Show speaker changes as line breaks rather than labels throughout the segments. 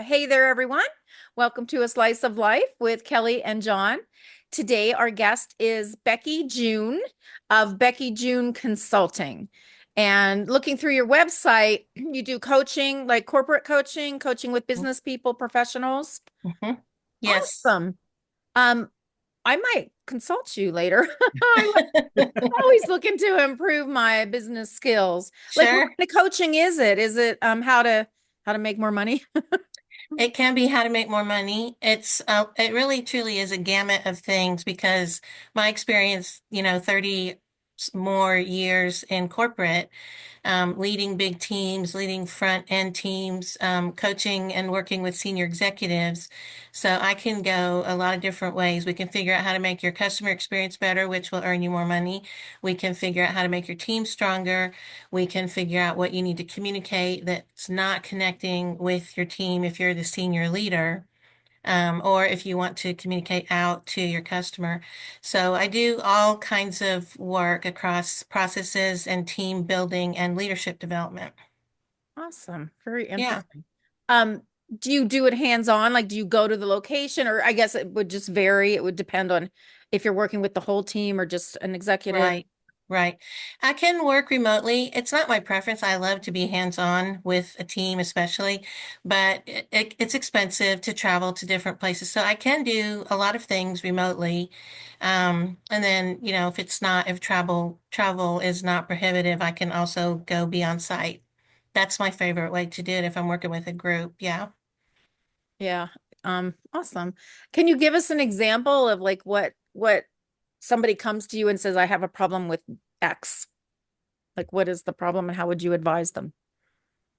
Hey there, everyone. Welcome to A Slice of Life with Kelly and John. Today, our guest is Becky June of Becky June Consulting. And looking through your website, you do coaching, like corporate coaching, coaching with business people, professionals.
hmm Yes.
Awesome. Um, I might consult you later. Always looking to improve my business skills. Like, what
Sure.
kind of coaching is it? Is it how to make more money?
It can be how to make more money. It really truly is a gamut of things because my experience, 30 more years in corporate, leading big teams, leading front end teams, coaching and working with senior executives. So I can go a lot of different ways. We can figure out how to make your customer experience better, which will earn you more money. We can figure out how to make your team stronger. We can figure out what you need to communicate that's not connecting with your team if you're the senior leader. Or if you want to communicate out to your customer. So I do all kinds of work across processes and team building and leadership development.
Awesome. Very
Yeah,
interesting. Um, do you do it hands-on? Like, do you go to the location, or I guess it would just vary. It would depend on if you're working with the whole team or just an executive.
right, right. I can work remotely. It's not my preference. I love to be hands-on with a team, especially, but it's expensive to travel to different places. So I can do a lot of things remotely. And then, if travel is not prohibitive, I can also go be on site. That's my favorite way to do it if I'm working with a group. Yeah.
Yeah. Awesome. Can you give us an example of like what somebody comes to you and says, I have a problem with X? Like, what is the problem and how would you advise them?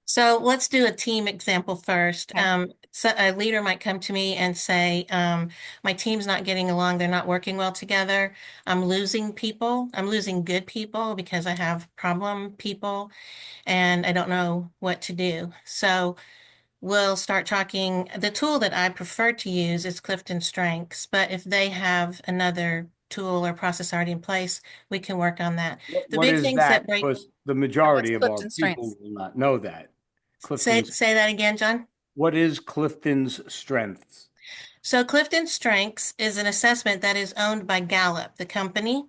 So let's do a team example first.
Okay.
So a leader might come to me and say, my team's not getting along. They're not working well together. I'm losing people. I'm losing good people because I have problem people and I don't know what to do. So we'll start talking. The tool that I prefer to use is Clifton Strengths, but if they have another tool or process already in place, we can work on that. The
What
big
is
things
that?
that break,
Because the
Yeah, what's
majority of our
Clifton
people
Strengths?
will not know that.
say,
Clifton's,
say that again, John.
what is Clifton's strengths?
So Clifton Strengths is an assessment that is owned by Gallup, the company.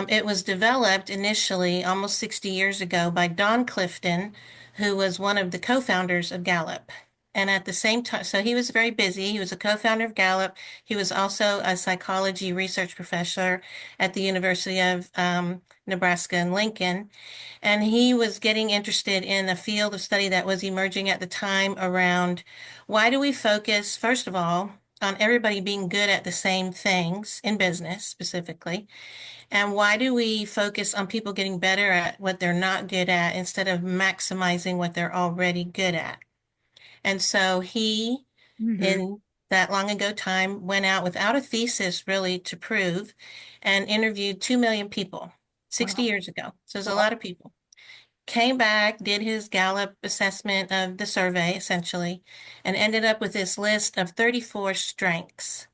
It was developed initially almost 60 years ago by Don Clifton, who was one of the co-founders of Gallup. And at the same time, so he was very busy. He was a co-founder of Gallup. He was also a psychology research professor at the University of Nebraska and Lincoln. And he was getting interested in a field of study that was emerging at the time around why do we focus, first of all, on everybody being good at the same things in business specifically? And why do we focus on people getting better at what they're not good at instead of maximizing what they're already good at? And so he,
Hmm.
in that long ago time, went out without a thesis really to prove and interviewed 2 million people 60
Wow.
years ago. So there's a
Wow.
lot of people. Came back, did his Gallup assessment of the survey essentially, and ended up with this list of 34 strengths.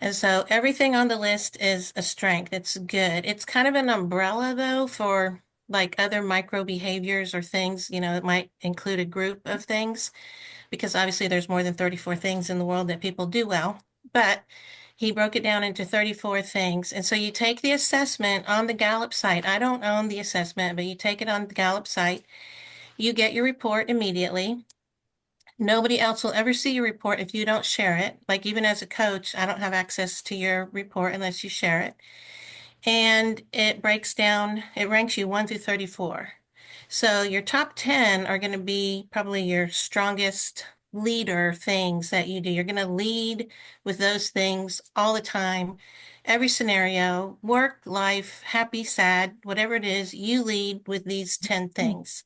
And so everything on the list is a strength. It's good. It's kind of an umbrella though for like other micro behaviors or things, it might include a group of things because obviously there's more than 34 things in the world that people do well. But he broke it down into 34 things. And so you take the assessment on the Gallup site. I don't own the assessment, but you take it on the Gallup site. You get your report immediately. Nobody else will ever see your report if you don't share it. Like even as a coach, I don't have access to your report unless you share it. And it breaks down, it ranks you 1 through 34. So your top 10 are going to be probably your strongest leader things that you do. You're going to lead with those things all the time, every scenario, work, life, happy, sad, whatever it is, you lead with these 10 things.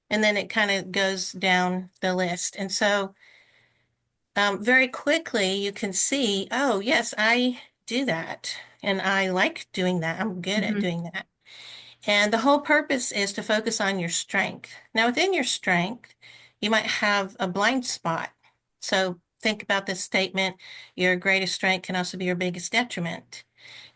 And then it kind of goes down the list. And so very quickly you can see, oh, yes, I do that. And I like doing that. I'm good at
Hmm.
doing that. And the whole purpose is to focus on your strength. Now, within your strength, you might have a blind spot. So think about this statement, your greatest strength can also be your biggest detriment.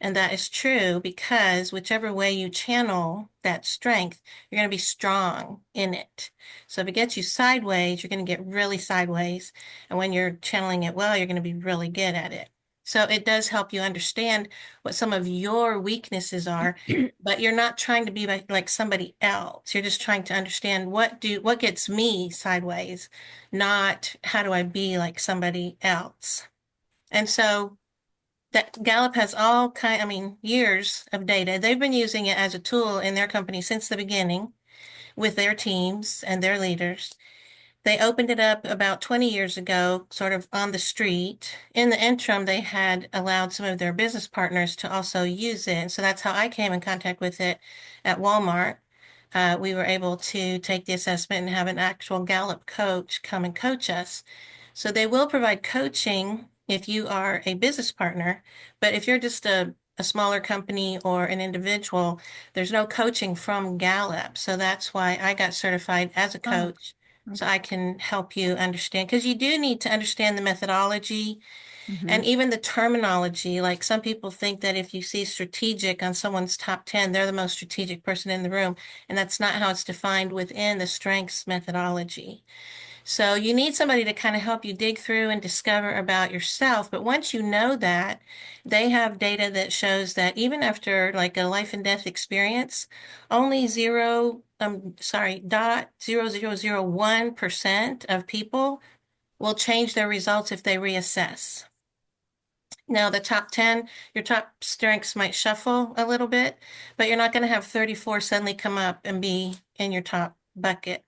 And that is true because whichever way you channel that strength, you're going to be strong in it. So if it gets you sideways, you're going to get really sideways. And when you're channeling it well, you're going to be really good at it. So it does help you understand what some of your weaknesses are, but you're not trying to be like somebody else. You're just trying to understand what gets me sideways, not how do I be like somebody else. And so that Gallup has I mean, years of data. They've been using it as a tool in their company since the beginning with their teams and their leaders. They opened it up about 20 years ago, sort of on the street. In the interim, they had allowed some of their business partners to also use it. So that's how I came in contact with it at Walmart. We were able to take the assessment and have an actual Gallup coach come and coach us. So they will provide coaching if you are a business partner, but if you're just a smaller company or an individual, there's no coaching from Gallup. So that's why I got certified as a
Oh,
coach. So
okay.
I can help you understand, because you do need to understand the methodology
Hmm.
and even the terminology. Like some people think that if you see strategic on someone's top 10, they're the most strategic person in the room. And that's not how it's defined within the strengths methodology. So you need somebody to kind of help you dig through and discover about yourself. But once you know that, they have data that shows that even after like a life and death experience, only dot 0.0001% of people will change their results if they reassess. Now, the top 10, your top strengths might shuffle a little bit, but you're not going to have 34 suddenly come up and be in your top bucket.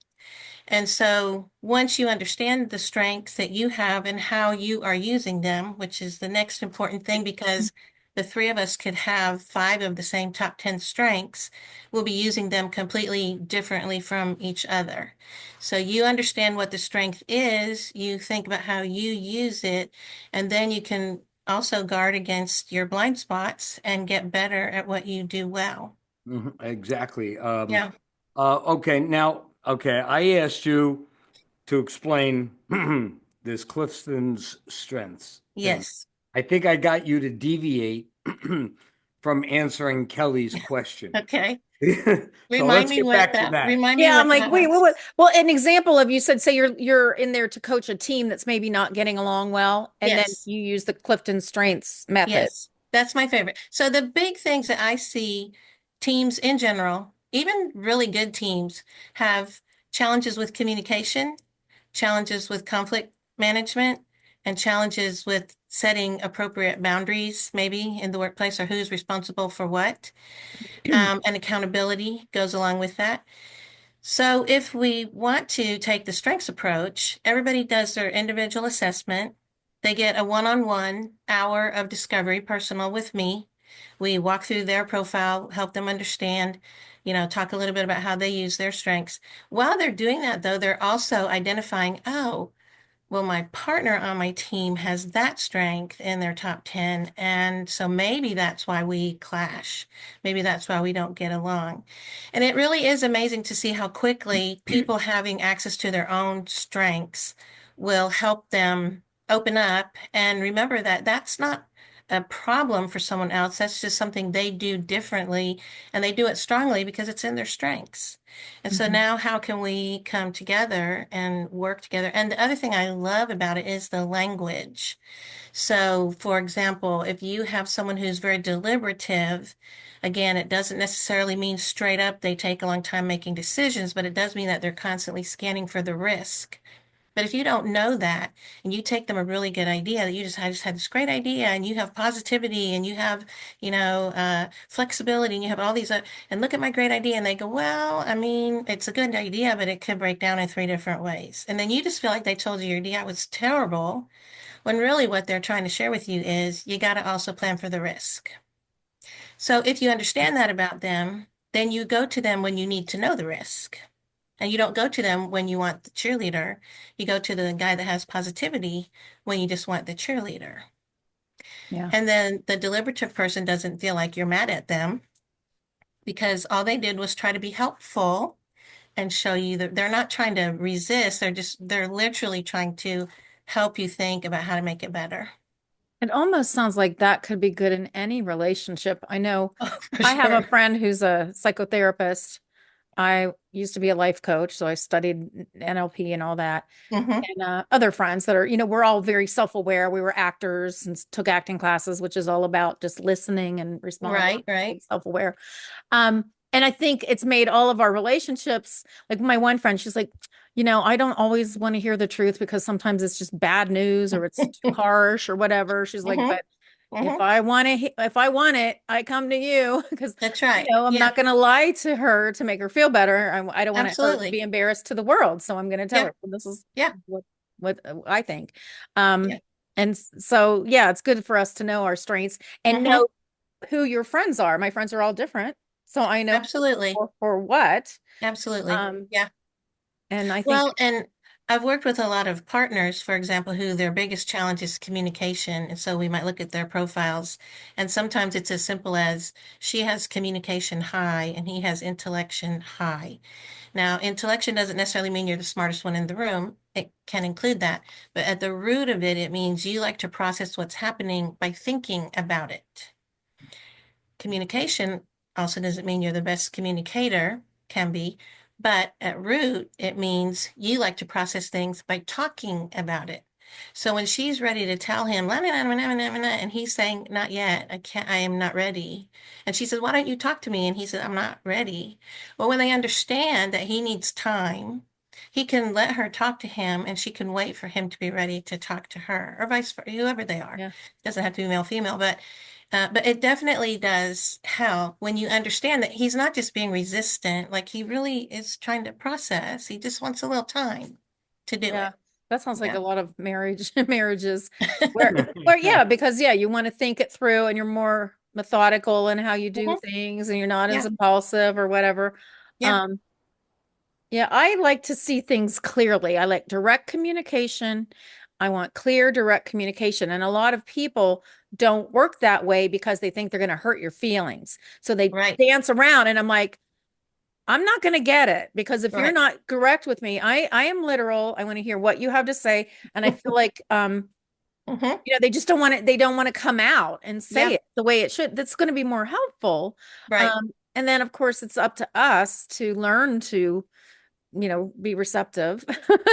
And so once you understand the strengths that you have and how you are using them, which is the next important thing, because the three of us could have five of the same top 10 strengths, we'll be using them completely differently from each other. So you understand what the strength is, you think about how you use it, and then you can also guard against your blind spots and get better at what you do well.
Exactly.
Yeah.
Okay, now, okay, I asked you to explain this Clifton's strengths thing.
Yes.
I think I got you to deviate from answering Kelly's question.
Okay.
So let's get back to that.
Remind me
Yeah, I'm
what
like,
that
wait,
was.
well, an example of you said, say you're in there to coach a team that's maybe not getting along well, and then
Yes.
you use the Clifton Strengths method.
Yes. That's my favorite. So the big things that I see teams in general, even really good teams, have challenges with communication, challenges with conflict management, and challenges with setting appropriate boundaries, maybe in the workplace, or who's responsible for what. And accountability goes along with that. So if we want to take the strengths approach, everybody does their individual assessment. They get a one-on-one hour of discovery personal with me. We walk through their profile, help them understand, talk a little bit about how they use their strengths. While they're doing that, though, they're also identifying, oh, well, my partner on my team has that strength in their top 10. And so maybe that's why we clash. Maybe that's why we don't get along. And it really is amazing to see how quickly people having access to their own strengths will help them open up and remember that that's not a problem for someone else. That's just something they do differently, and they do it strongly because it's in their strengths. And so
Mhm.
now how can we come together and work together? And the other thing I love about it is the language. So, for example, if you have someone who's very deliberative, again, it doesn't necessarily mean straight up they take a long time making decisions, but it does mean that they're constantly scanning for the risk. But if you don't know that and you take them a really good idea that I just had this great idea and you have positivity and you have, flexibility and you have all these, and look at my great idea. And they go, well, I mean, it's a good idea, but it could break down in three different ways. And then you just feel like they told you your idea was terrible, when really what they're trying to share with you is you got to also plan for the risk. So if you understand that about them, then you go to them when you need to know the risk. And you don't go to them when you want the cheerleader. You go to the guy that has positivity when you just want the cheerleader.
Yeah.
And then the deliberative person doesn't feel like you're mad at them because all they did was try to be helpful and show you that they're not trying to resist. They're literally trying to help you think about how to make it better.
It almost sounds like that could be good in any relationship. I know
Oh, for
I have a
sure.
friend who's a psychotherapist. I used to be a life coach, so I studied NLP and all that.
Hmm.
And other friends that are, we're all very self-aware. We were actors and took acting classes, which is all about just listening and responding,
Right, right.
being self-aware. And I think it's made all of our relationships, like my one friend, she's like, I don't always want to hear the truth because sometimes it's just bad news or it's too harsh or whatever. She's like,
Hmm.
but
Hmm.
if I want it, I come to you because,
That's right.
I'm
Yeah,
not going to lie to her to make her feel better. I don't want her to
absolutely.
be embarrassed to the world. So I'm going to tell
Yeah,
her, well, this is
yeah,
what I think. Um,
yeah.
and so, yeah, it's good for us to know our strengths and
Hmm.
know who your friends are. My friends are all different. So I know
Absolutely.
for what.
Absolutely.
Um,
Yeah.
and I think,
Well, and I've worked with a lot of partners, for example, who their biggest challenge is communication. And so we might look at their profiles, and sometimes it's as simple as she has communication high and he has intellection high. Now, intellection doesn't necessarily mean you're the smartest one in the room. It can include that. But at the root of it, it means you like to process what's happening by thinking about it. Communication also doesn't mean you're the best communicator, can be, but at root, it means you like to process things by talking about it. So when she's ready to tell him, "La, la, la, la, la, la, la," and he's saying, "Not yet, I can't, I am not ready." And she says, "Why don't you talk to me?" And he said, "I'm not ready." Well, when they understand that he needs time, he can let her talk to him and she can wait for him to be ready to talk to her, or vice versa, whoever they are.
yeah,
Doesn't have to be male, female, but it definitely does help when you understand that he's not just being resistant, like he really is trying to process. He just wants a little time to do
yeah,
it.
that sounds like
Yeah.
a lot of marriages where, yeah, because yeah, you want to think it through and you're more methodical in how you do
Hmm.
things and you're not as
Yeah.
impulsive or whatever.
Yeah.
Um, yeah, I like to see things clearly. I like direct communication. I want clear, direct communication. And a lot of people don't work that way because they think they're going to hurt your feelings. So they
Right.
dance around and I'm like, I'm not going to get it because if you're
Right.
not direct with me, I am literal. I want to hear what you have to say. And I feel like
Hmm.
they just don't want it, they don't want to come out and say
Yeah.
it the way it should. That's going to be more helpful.
Right.
And then of course it's up to us to learn to, be receptive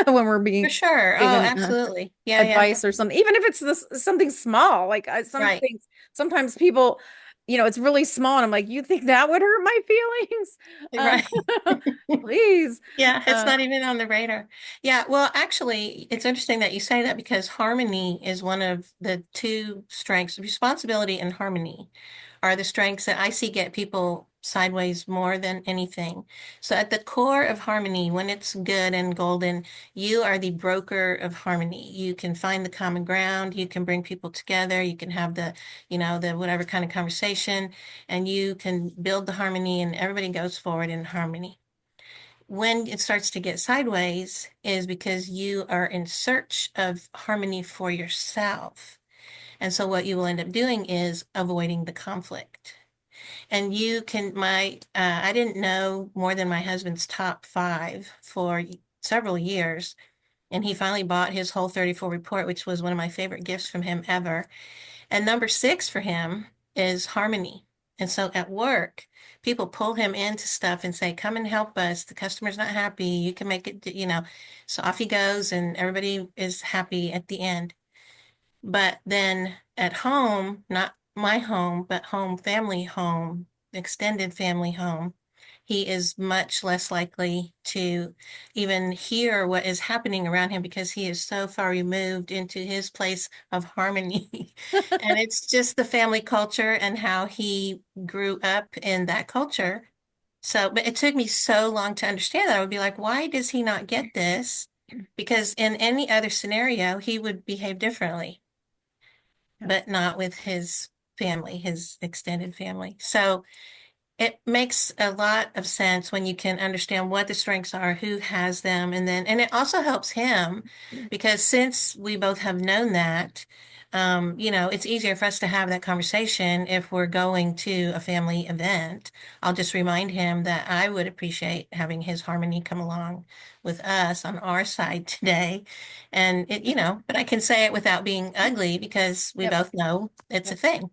when we're
For
being
sure. Oh,
given
absolutely. Yeah. Yeah.
advice or something, even if it's something small, like some
Right.
things, sometimes people, it's really small and I'm like, you think that would hurt my feelings?
Right.
Please.
Yeah, it's
Uh,
not even on the radar. Yeah, well, actually, it's interesting that you say that because harmony is one of the two strengths. Responsibility and harmony are the strengths that I see get people sideways more than anything. So at the core of harmony, when it's good and golden, you are the broker of harmony. You can find the common ground, you can bring people together, you can have the whatever kind of conversation, and you can build the harmony and everybody goes forward in harmony. When it starts to get sideways is because you are in search of harmony for yourself. And so what you will end up doing is avoiding the conflict. And you can, I didn't know more than my husband's top five for several years. And he finally bought his whole 34 report, which was one of my favorite gifts from him ever. And number six for him is harmony. And so at work, people pull him into stuff and say, "Come and help us. The customer's not happy. You can make it." So off he goes, and everybody is happy at the end. But then at home, not my home, but family home, extended family home, he is much less likely to even hear what is happening around him because he is so far removed into his place of harmony. And it's just the family culture and how he grew up in that culture. So, but it took me so long to understand that. I would be like, why does he not get this? Because in any other scenario, he would behave differently,
yeah.
but not with his family, his extended family. So it makes a lot of sense when you can understand what the strengths are, who has them, and it also helps him because since we both have known that, It's easier for us to have that conversation if we're going to a family event. I'll just remind him that I would appreciate having his harmony come along with us on our side today. But I can say it without being ugly because we
Yep.
both know it's a
Yep.
thing.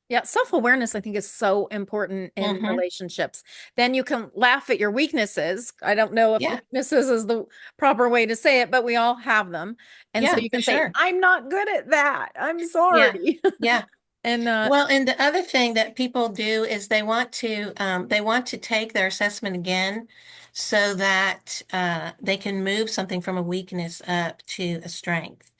Yeah, self-awareness, I think, is so important in
Hmm.
relationships. Then you can laugh at your weaknesses. I don't know if
Yeah.
weaknesses is the proper way to say it, but we all have them. And so
Yeah,
you
for
can say,
sure.
I'm not good at that. I'm
Yeah.
sorry.
Yeah.
And
Well, and the other thing that people do is they want to take their assessment again so that they can move something from a weakness up to a strength.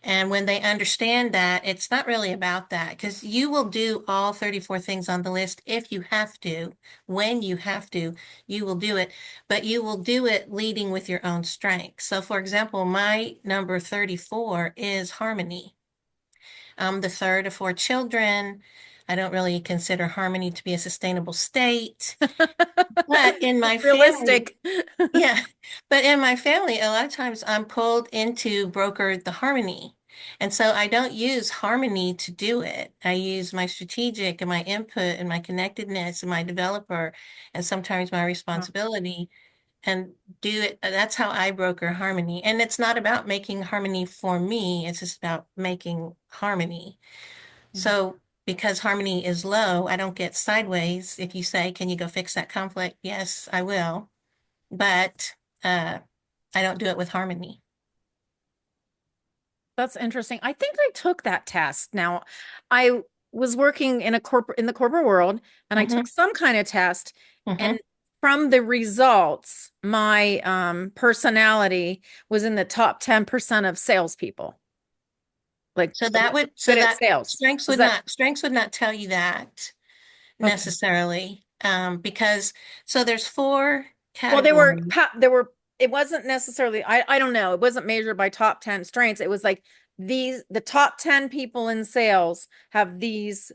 And when they understand that, it's not really about that because you will do all 34 things on the list if you have to. When you have to, you will do it, but you will do it leading with your own strength. So, for example, my number 34 is harmony. I'm the third of four children. I don't really consider harmony to be a sustainable state. But in my family,
realistic.
yeah, but in my family, a lot of times I'm pulled into broker the harmony. And so I don't use harmony to do it. I use my strategic and my input and my connectedness and my developer and sometimes my responsibility and do it. That's how I broker harmony. And it's not about making harmony for me, it's just about making harmony. So because harmony is low, I don't get sideways. If you say, can you go fix that conflict? Yes, I will. But uh, I don't do it with harmony.
That's interesting. I think I took that test. Now, I was working in the corporate world, and I took
Hmm.
some kind of test,
Hmm.
and from the results, my personality was in the top 10% of salespeople, like
So
good at
that
sales. Is that
strengths would not tell you that
okay?
necessarily. Because so there's four
Well,
categories.
it wasn't necessarily, I don't know, it wasn't measured by top 10 strengths. It was like the top 10 people in sales have these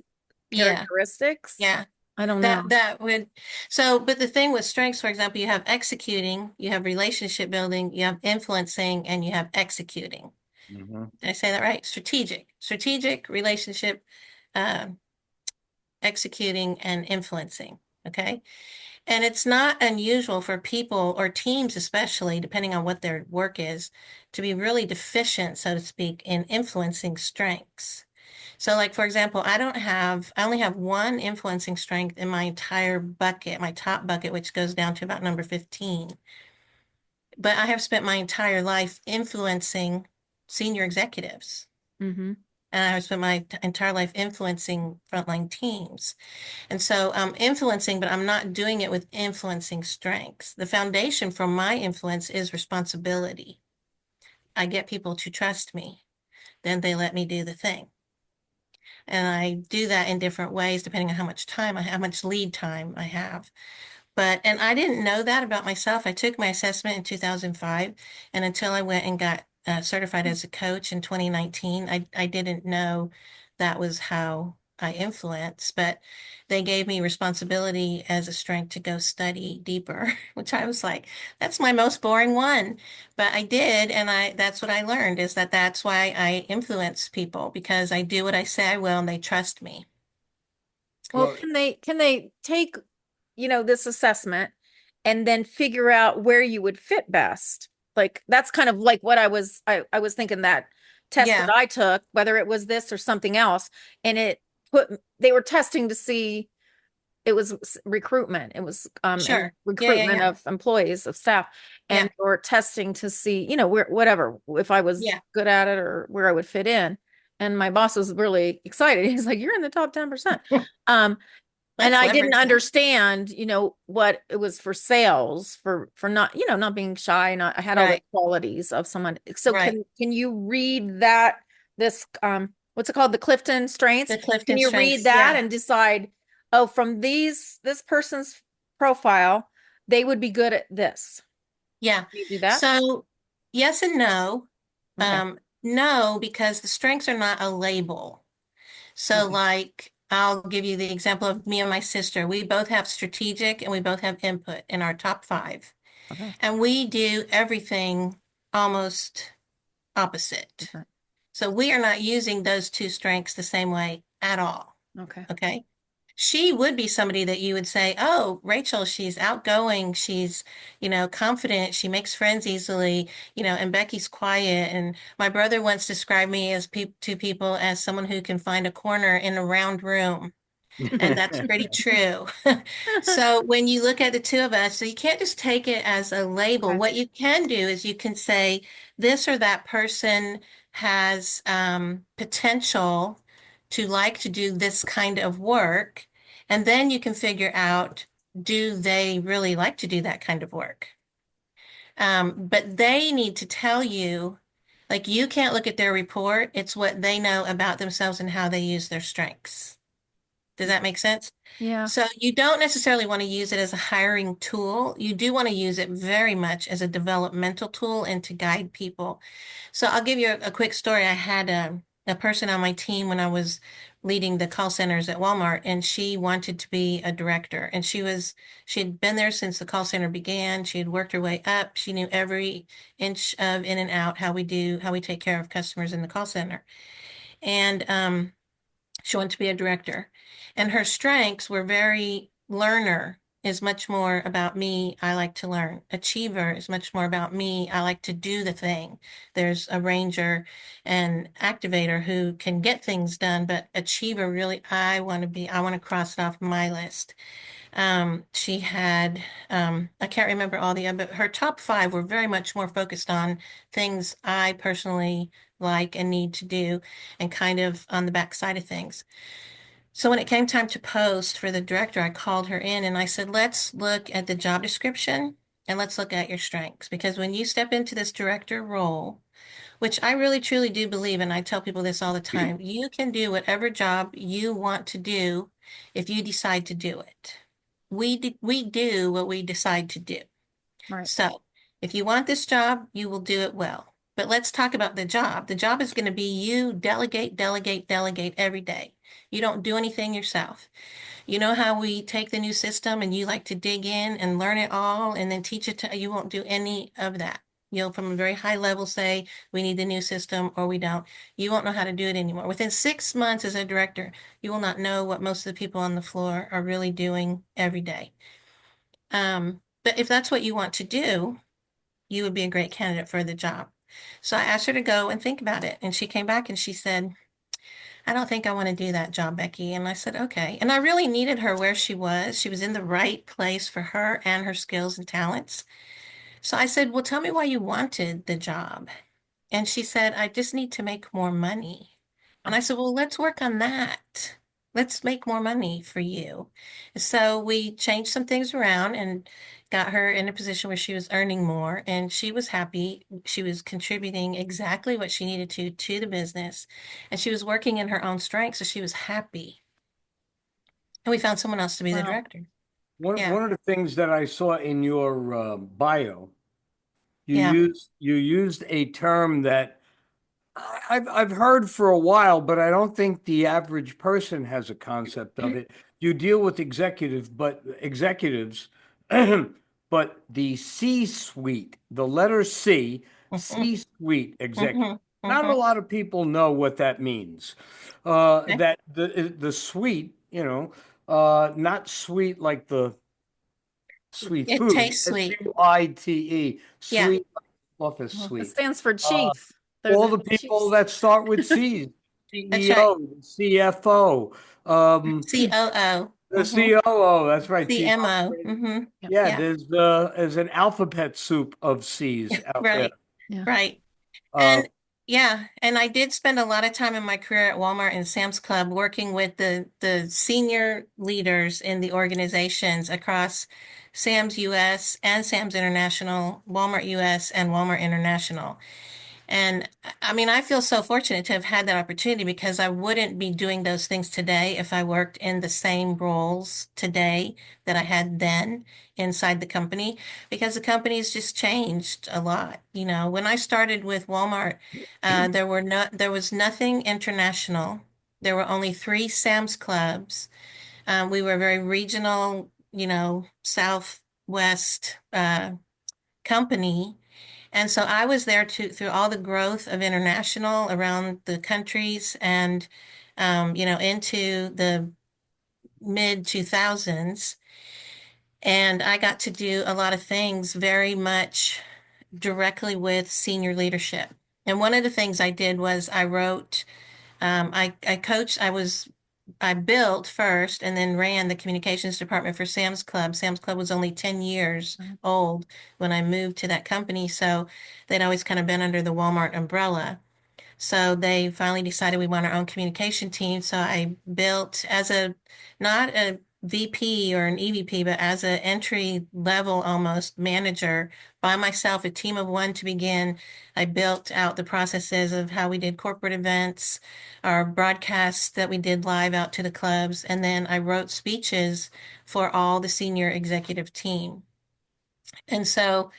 Yeah,
characteristics.
yeah.
I don't know.
That would so, but the thing with strengths, for example, you have executing, you have relationship building, you have influencing, and you have executing.
Mhm.
Did I say that right? Strategic, relationship, uh, executing, and influencing. Okay. And it's not unusual for people or teams, especially depending on what their work is, to be really deficient, so to speak, in influencing strengths. So, like, for example, I only have one influencing strength in my entire bucket, my top bucket, which goes down to about number 15. But I have spent my entire life influencing senior executives.
Hmm.
And I have spent my entire life influencing frontline teams. And so I'm influencing, but I'm not doing it with influencing strengths. The foundation for my influence is responsibility. I get people to trust me, then they let me do the thing. And I do that in different ways depending on how much lead time I have. And I didn't know that about myself. I took my assessment in 2005, and until I went and got certified as a coach in 2019, I didn't know that was how I influence. But they gave me responsibility as a strength to go study deeper, which I was like, that's my most boring one. But I did, and that's what I learned is that that's why I influence people because I do what I say I will, and they trust me.
Well,
Well,
can they take, this assessment and then figure out where you would fit best? Like that's kind of like what I was thinking that test that
Yeah,
I took, whether it was this or something else, and they were testing to see it was recruitment. It was in
sure. Yeah, yeah,
recruitment
yeah.
of employees of staff, and
Yeah,
or testing to see, where whatever if I was
yeah.
good at it or where I would fit in. And my boss was really excited. He's like, "You're in the top 10%." Um, and
Let's
I didn't
leverage that.
understand, what it was for sales for not, not being shy. Not I had all the
Right,
qualities of someone. So
right.
can you read that this what's it called? The Clifton Strengths.
The
Can
Clifton
you read
strengths.
that
Yeah,
and decide, oh, from this person's profile, they would be good at this.
yeah.
Can you do that?
So yes and no.
Okay.
No, because the strengths are not a label. So
Okay.
like I'll give you the example of me and my sister. We both have strategic and we both have input in our top five.
Okay.
And we do everything almost opposite.
Different.
So we are not using those two strengths the same way at all.
Okay.
Okay. She would be somebody that you would say, oh, Rachel, she's outgoing, she's, confident, she makes friends easily, and Becky's quiet. And my brother once described me as pe to people as someone who can find a corner in a round room. And that's pretty true. So when you look at the two of us, so you can't just take it as a label.
Okay.
What you can do is you can say this or that person has potential to like to do this kind of work. And then you can figure out, do they really like to do that kind of work? But they need to tell you, like you can't look at their report. It's what they know about themselves and how they use their strengths. Does that make sense?
Yeah.
So you don't necessarily want to use it as a hiring tool. You do want to use it very much as a developmental tool and to guide people. So I'll give you a quick story. I had a person on my team when I was leading the call centers at Walmart, and she wanted to be a director. And she had been there since the call center began. She had worked her way up. She knew every inch of in and out, how we take care of customers in the call center. And she wanted to be a director. And her strengths were very learner is much more about me. I like to learn. Achiever is much more about me. I like to do the thing. There's a ranger and activator who can get things done, but achiever really, I want to cross it off my list. She had, I can't remember all the other, but her top five were very much more focused on things I personally like and need to do and kind of on the back side of things. So when it came time to post for the director, I called her in and I said, let's look at the job description and let's look at your strengths. Because when you step into this director role, which I really truly do believe, and I tell people this all the time, you can do whatever job you want to do if you decide to do it. We do what we decide to do.
Right.
So if you want this job, you will do it well. But let's talk about the job. The job is going to be you delegate, delegate, delegate every day. You don't do anything yourself. You know how we take the new system and you like to dig in and learn it all and then teach it to, you won't do any of that. You'll from a very high level say, we need the new system or we don't. You won't know how to do it anymore. Within 6 months as a director, you will not know what most of the people on the floor are really doing every day. But if that's what you want to do, you would be a great candidate for the job. So I asked her to go and think about it. And she came back and she said, I don't think I want to do that job, Becky. And I said, okay. And I really needed her where she was. She was in the right place for her and her skills and talents. So I said, well, tell me why you wanted the job. And she said, I just need to make more money. And I said, well, let's work on that. Let's make more money for you. So we changed some things around and got her in a position where she was earning more and she was happy. She was contributing exactly what she needed to the business. And she was working in her own strength, so she was happy. And we found someone else to be the
Wow.
director.
One
Yeah.
one of the things that I saw in your bio,
Yeah.
you used a term that I've heard for a while, but I don't think the average person has a concept of it. You deal with executives, but the C-suite, the letter C,
Mm-hmm.
C-suite executive.
Mm-hmm.
Not a
Mm-hmm.
lot of people know what that means.
Okay.
That the suite, not sweet like the sweet
It
food,
tastes sweet.
SUITE,
Yeah.
sweet office
Well, it
suite.
stands for
Uh,
chief. They're
all
the
the people
chiefs.
that start with C's,
That's right.
CEO, CFO,
COO.
the
Mm-hmm.
COO, that's right, Chief
CMO.
Operating.
Mm-hmm.
Yep.
Yeah,
Yeah.
there's an alphabet soup of C's out there.
Right.
Yeah.
Right.
Uh,
And yeah, and I did spend a lot of time in my career at Walmart and Sam's Club working with the senior leaders in the organizations across Sam's US and Sam's International, Walmart US and Walmart International. And I mean, I feel so fortunate to have had that opportunity because I wouldn't be doing those things today if I worked in the same roles today that I had then inside the company because the company's just changed a lot. You know, when I started with Walmart, there was nothing international. There were only three Sam's Clubs. We were a very regional, Southwest company. And so I was there through all the growth of international around the countries and, into the mid 2000s. And I got to do a lot of things very much directly with senior leadership. And one of the things I did was I wrote, I coached, I built first and then ran the communications department for Sam's Club. Sam's Club was only 10 years old when I moved to that company. So they'd always kind of been under the Walmart umbrella. So they finally decided we want our own communication team. So I built as not a VP or an EVP, but as an entry level almost manager by myself, a team of one to begin. I built out the processes of how we did corporate events, our broadcasts that we did live out to the clubs, and then I wrote speeches for all the senior executive team. And so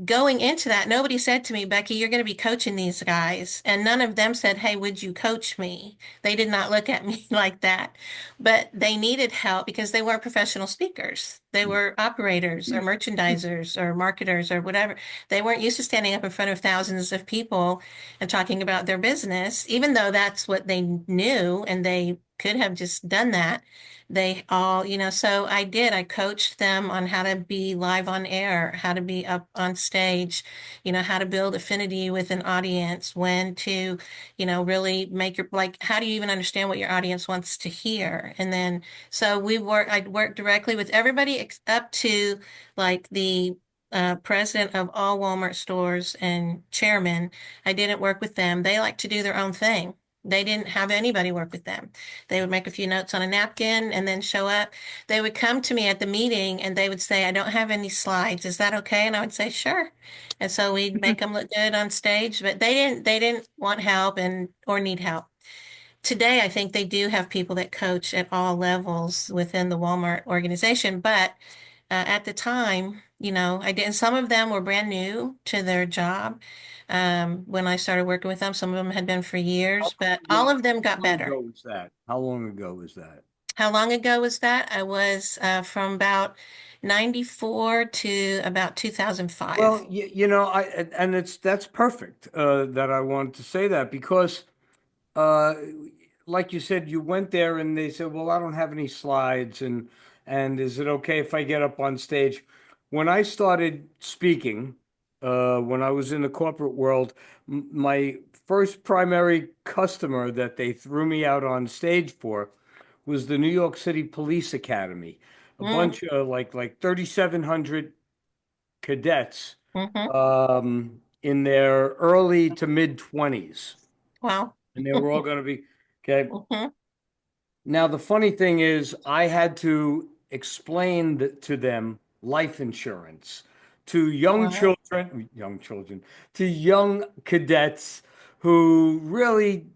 going into that, nobody said to me, Becky, you're going to be coaching these guys. And none of them said, hey, would you coach me? They did not look at me like that. But they needed help because they weren't professional speakers. They were operators or merchandisers or marketers or whatever. They weren't used to standing up in front of thousands of people and talking about their business, even though that's what they knew and they could have just done that. They all, so I did. I coached them on how to be live on air, how to be up on stage, how to build affinity with an audience, when to, really make your, like, how do you even understand what your audience wants to hear? And then, so I worked directly with everybody up to like the president of all Walmart stores and chairman. I didn't work with them. They like to do their own thing. They didn't have anybody work with them. They would make a few notes on a napkin and then show up. They would come to me at the meeting and they would say, I don't have any slides. Is that okay? And I would say, sure. And so we'd make them look good on stage, but they didn't want help or need help. Today, I think they do have people that coach at all levels within the Walmart organization, but at the time, I didn't. Some of them were brand new to their job when I started working with them. Some of them had been for years, but all of them got
How long
better.
ago was that? How long ago was that?
How long ago was that? I was from about 94 to about 2005.
Well, and that's perfect that I wanted to say that because uh, like you said, you went there and they said, "Well, I don't have any slides, and is it okay if I get up on stage?" When I started speaking, when I was in the corporate world, my first primary customer that they threw me out on stage for was the New York City Police Academy. A
Mm,
bunch of like 3,700 cadets
hmm
in their early to mid 20s,
Wow.
and they were all going to be okay.
hmm
Now, the funny thing is, I had to explain to them life insurance to
Wow.
young children, to young cadets who really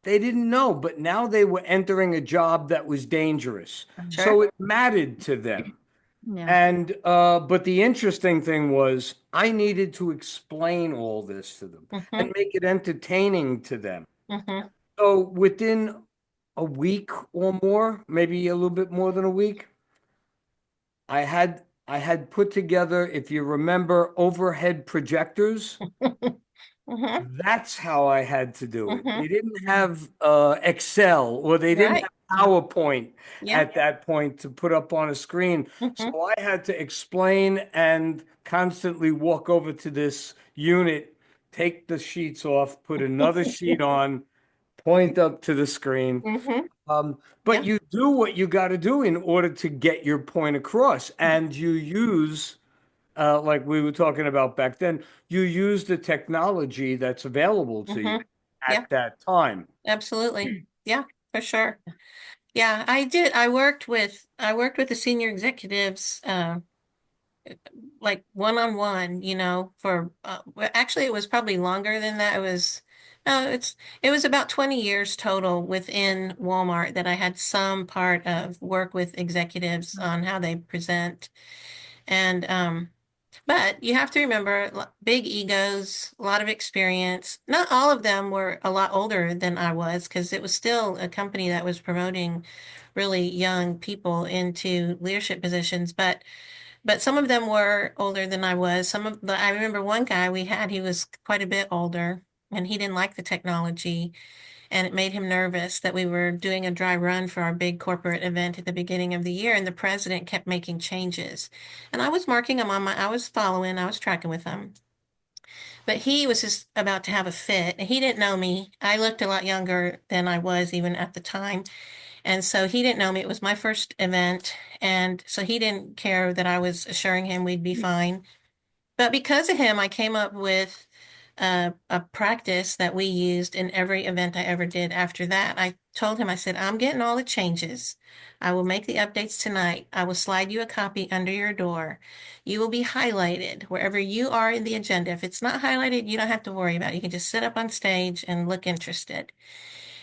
they didn't know, but now they were entering a job that was dangerous.
Sure.
So it mattered to them.
Yeah.
And but the interesting thing was I needed to explain all this to them
hmm
and make it entertaining to them.
hmm
So within a week or more, maybe a little bit more than a week, I had put together, if you remember, overhead projectors.
hmm
That's how I had to do it.
hmm
They didn't have Excel or they didn't
Right.
have PowerPoint
Yeah.
at that point to put up on a screen.
hmm
So I had to explain and constantly walk over to this unit, take the sheets off, put another sheet on, point up to the screen.
hmm
But
Yeah.
you do what you got to do in order to get your point across, and you use like we were talking about back then, you use the technology that's available to you
hmm Yeah.
at that time.
Absolutely. Yeah, for sure. Yeah, I did. I worked with the senior executives like one on one, for well, actually it was probably longer than that. It was no, it was about 20 years total within Walmart that I had some part of work with executives on how they present. And but you have to remember big egos, a lot of experience. Not all of them were a lot older than I was because it was still a company that was promoting really young people into leadership positions. But but some of them were older than I was. I remember one guy we had, he was quite a bit older and he didn't like the technology and it made him nervous that we were doing a dry run for our big corporate event at the beginning of the year and the president kept making changes. And I was marking him I was following, I was tracking with him. But he was just about to have a fit. He didn't know me. I looked a lot younger than I was even at the time. And so he didn't know me. It was my first event. And so he didn't care that I was assuring him we'd be fine. But because of him, I came up with a practice that we used in every event I ever did after that. I told him, I said, I'm getting all the changes. I will make the updates tonight. I will slide you a copy under your door. You will be highlighted wherever you are in the agenda. If it's not highlighted, you don't have to worry about it. You can just sit up on stage and look interested.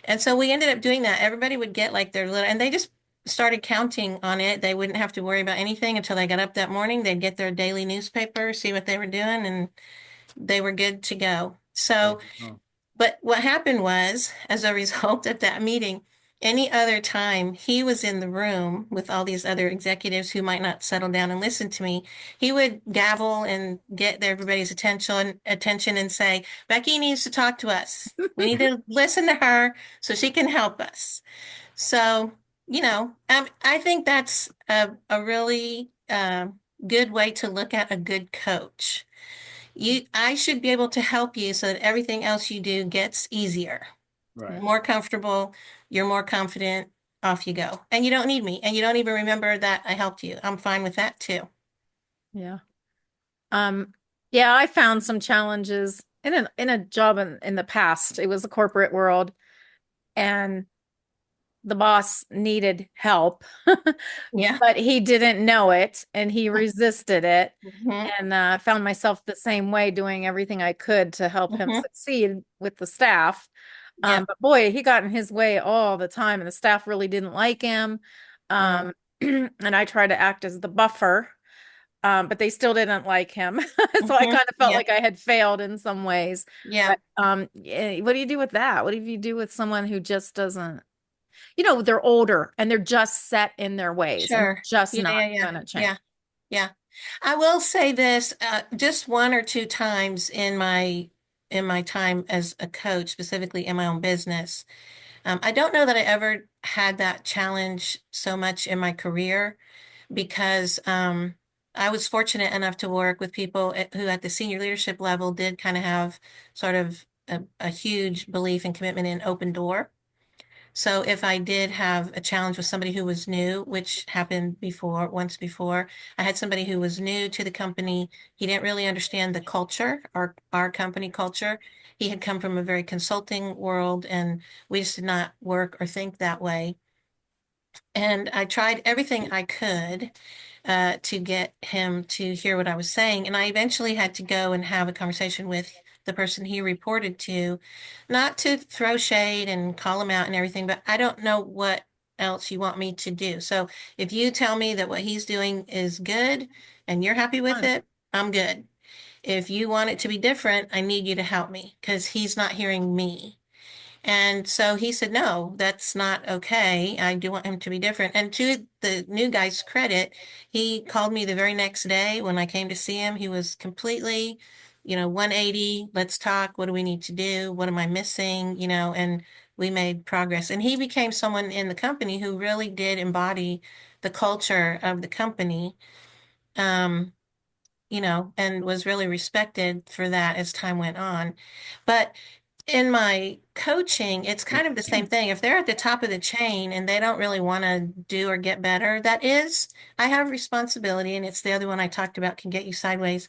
And so we ended up doing that. Everybody would get like their little, and they just started counting on it. They wouldn't have to worry about anything until they got up that morning. They'd get their daily newspaper, see what they were doing, and they were good to go. So,
Oh,
but what happened was, as a result of that meeting, any other time he was in the room with all these other executives who might not settle down and listen to me, he would gavel and get everybody's attention and say, Becky needs to talk to us. We need to listen to her so she can help us. So, I think that's a really good way to look at a good coach. I should be able to help you so that everything else you do gets easier,
right.
more comfortable, you're more confident, off you go. And you don't need me, and you don't even remember that I helped you. I'm fine with that too.
Yeah. Um, yeah, I found some challenges in a job in the past. It was the corporate world, and the boss needed help,
Yeah.
but he didn't know it and he resisted it.
Hmm.
And found myself the same way, doing everything I could to help him
Hmm.
succeed with the staff.
Yep.
But boy, he got in his way all the time, and the staff really didn't like him.
Mm.
Um, and I tried to act as the buffer, but they still didn't like him. So I
Hmm.
kind of felt
Yep.
like I had failed in some ways.
Yeah.
But yeah, what do you do with that? What do you do with someone who just doesn't, they're older and they're just set in their ways and
Sure.
just
Yeah,
not
yeah, yeah.
gonna change?
Yeah. Yeah. I will say this, just one or two times in my time as a coach, specifically in my own business. I don't know that I ever had that challenge so much in my career because I was fortunate enough to work with people who at the senior leadership level did kind of have sort of a huge belief and commitment in open door. So if I did have a challenge with somebody who was new, which happened once before, I had somebody who was new to the company. He didn't really understand the culture, our company culture. He had come from a very consulting world, and we just did not work or think that way. And I tried everything I could to get him to hear what I was saying. And I eventually had to go and have a conversation with the person he reported to, not to throw shade and call him out and everything, but I don't know what else you want me to do. So if you tell me that what he's doing is good and you're happy with
Fine.
it, I'm good. If you want it to be different, I need you to help me because he's not hearing me. And so he said, no, that's not okay. I do want him to be different. And to the new guy's credit, he called me the very next day when I came to see him. He was completely, 180. Let's talk. What do we need to do? What am I missing? And we made progress. And he became someone in the company who really did embody the culture of the company. Um, and was really respected for that as time went on. But in my coaching, it's kind of the same thing. If they're at the top of the chain and they don't really want to do or get better, I have responsibility, and it's the other one I talked about can get you sideways.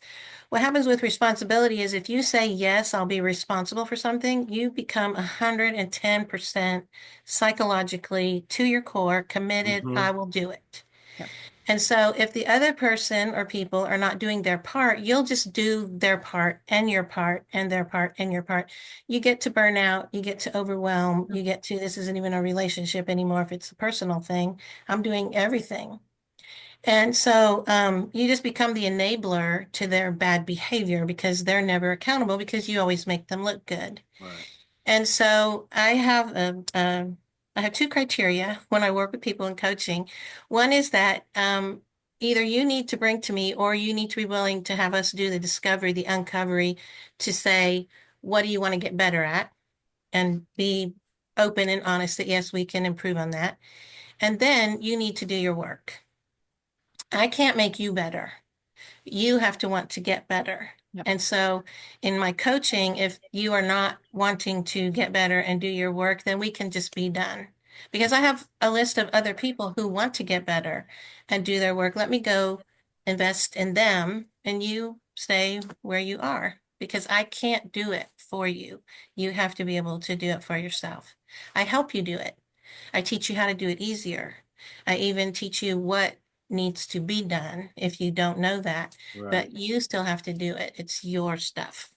What happens with responsibility is if you say, yes, I'll be responsible for something, you become 110% psychologically to your core committed,
Hmm.
I will do it.
Yep.
And so if the other person or people are not doing their part, you'll just do their part and your part and their part and your part. You get to burn out, you get to overwhelm, you get to this isn't even a relationship anymore if it's a personal thing. I'm doing everything. And so you just become the enabler to their bad behavior because they're never accountable because you always make them look good.
Right.
And so I have two criteria when I work with people in coaching. One is that either you need to bring to me, or you need to be willing to have us do the discovery, the uncovery, to say, what do you want to get better at? And be open and honest that yes, we can improve on that. And then you need to do your work. I can't make you better. You have to want to get better.
Yep.
And so in my coaching, if you are not wanting to get better and do your work, then we can just be done. Because I have a list of other people who want to get better and do their work. Let me go invest in them, and you stay where you are, because I can't do it for you. You have to be able to do it for yourself. I help you do it. I teach you how to do it easier. I even teach you what needs to be done if you don't know that,
Right.
but you still have to do it. It's your stuff.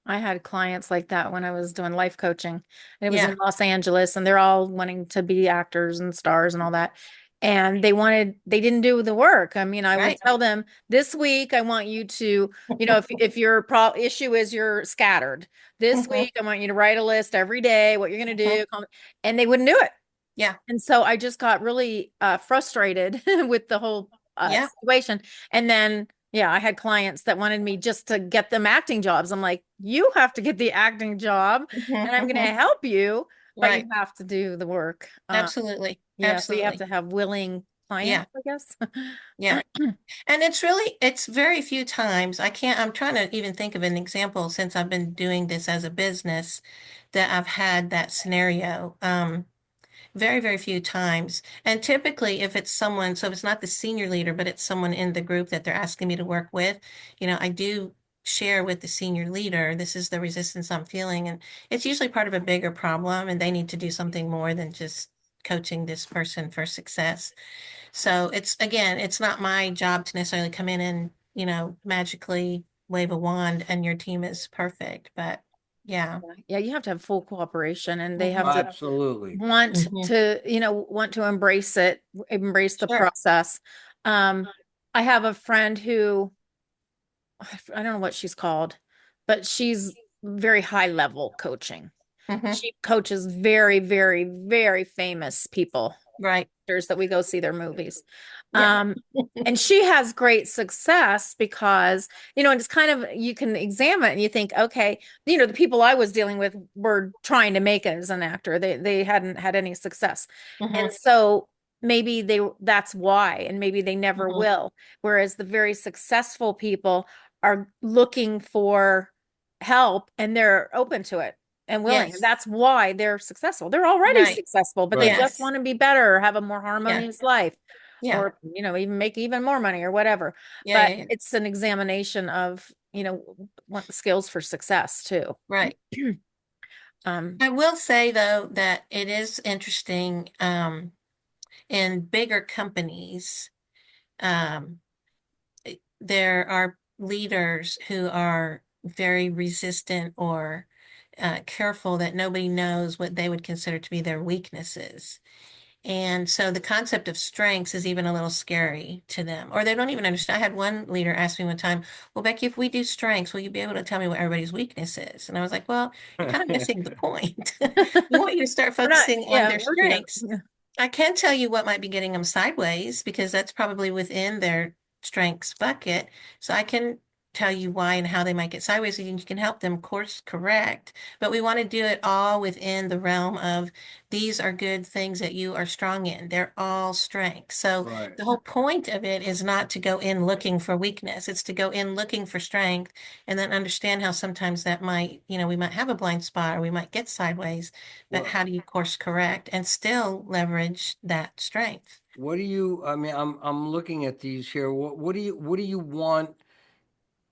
I had clients like that when I was doing life coaching. And it was in
Yeah,
Los Angeles, and they're all wanting to be actors and stars and all that. And they didn't do the work. I mean, I would
right.
tell them this week, I want you to, if your issue is you're scattered, this
Hmm.
week, I want you to write a list every day, what you're going to
Hmm.
do. And they wouldn't do it.
Yeah,
And so I just got really frustrated with the whole
yeah.
situation. And then, yeah, I had clients that wanted me just to get them acting jobs. I'm like, you have to get the acting job,
Hmm.
and I'm going to
Hmm.
help you, but you
Right.
have to do the work.
Absolutely.
Yeah, so you have
Absolutely.
to have willing clients,
Yeah,
I guess.
yeah. And it's very few times. I'm trying to even think of an example since I've been doing this as a business that I've had that scenario. Very, very few times. And typically, if it's someone, so if it's not the senior leader, but it's someone in the group that they're asking me to work with, I do share with the senior leader, this is the resistance I'm feeling. And it's usually part of a bigger problem, and they need to do something more than just coaching this person for success. So again, it's not my job to necessarily come in and, magically wave a wand and your team is perfect. But yeah.
Yeah, you have to have full cooperation, and they have
Hmm.
to
Absolutely.
Hmm.
want to embrace it, embrace the
Sure.
process. Um, I have a friend who I don't know what she's called, but she's very high level coaching.
Hmm.
She coaches very, very, very famous people
Right.
that we go see their movies.
Yeah.
Um, and she has great success because, and it's kind of, you can examine it and you think, okay, the people I was dealing with were trying to make it as an actor. They hadn't had any success.
Hmm.
And so maybe that's why, and maybe they never
Hmm.
will. Whereas the very successful people are looking for help, and they're open to it and willing. And
Yes.
that's why they're successful. They're already
Right.
successful, but they
Right.
just
Yes.
want to be better or have a more
Yeah.
harmonious life,
Yeah.
or, even make even more money or whatever.
Yeah.
But
Yeah. Yeah.
it's an examination of, what the skills for success too.
Right.
Um,
I will say though that it is interesting, in bigger companies, um, there are leaders who are very resistant or careful that nobody knows what they would consider to be their weaknesses. And so the concept of strengths is even a little scary to them, or they don't even understand. I had one leader ask me one time, well, Becky, if we do strengths, will you be able to tell me what everybody's weakness is? And I was like, well, you're kind of missing the point. We want you to start
we're not,
focusing on
yeah,
their
working on,
strengths.
yeah.
I can tell you what might be getting them sideways, because that's probably within their strengths bucket. So I can tell you why and how they might get sideways, and you can help them course correct. But we want to do it all within the realm of, these are good things that you are strong in. They're all strengths. So
Right.
the whole point of it is not to go in looking for weakness. It's to go in looking for strength, and then understand how sometimes that might, we might have a blind spot, or we might get sideways, but
Well,
how do you course correct and still leverage that strength?
what do you, I mean, I'm looking at these here. What do you want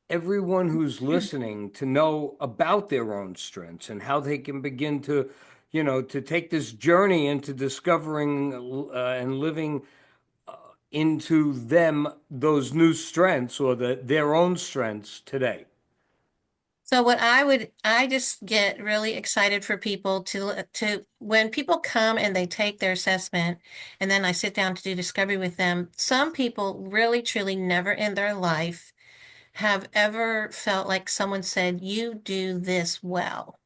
everyone who's listening to know about their own strengths and how they can begin to, to take this journey into discovering and living into them those new strengths or their own strengths today?
So I just get really excited for people to, when people come and they take their assessment, and then I sit down to do discovery with them. Some people really, truly never in their life have ever felt like someone said, you do this well.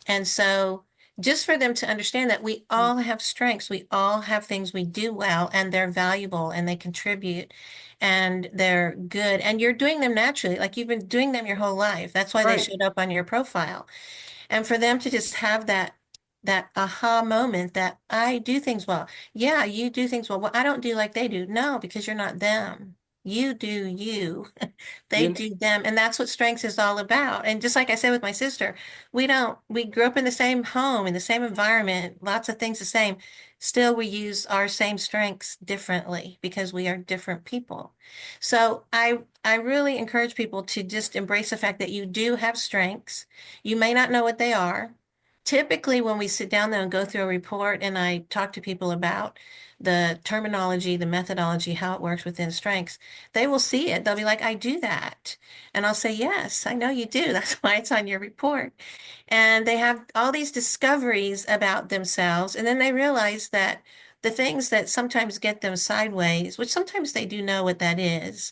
And so just for them to understand that we all have strengths, we all have things we do well, and they're valuable and they contribute and they're good. And you're doing them naturally, like you've been doing them your whole life. That's why they
Right.
showed up on your profile. And for them to just have that aha moment that I do things well. Yeah, you do things well. Well, I don't do like they do. No, because you're not them. You do you. They
You,
do them. And that's what strengths is all about. And just like I said with my sister, we grew up in the same home, in the same environment, lots of things the same. Still, we use our same strengths differently because we are different people. So I really encourage people to just embrace the fact that you do have strengths. You may not know what they are. Typically, when we sit down there and go through a report and I talk to people about the terminology, the methodology, how it works within strengths, they will see it. They'll be like, I do that. And I'll say, yes, I know you do. That's why it's on your report. And they have all these discoveries about themselves. And then they realize that the things that sometimes get them sideways, which sometimes they do know what that is,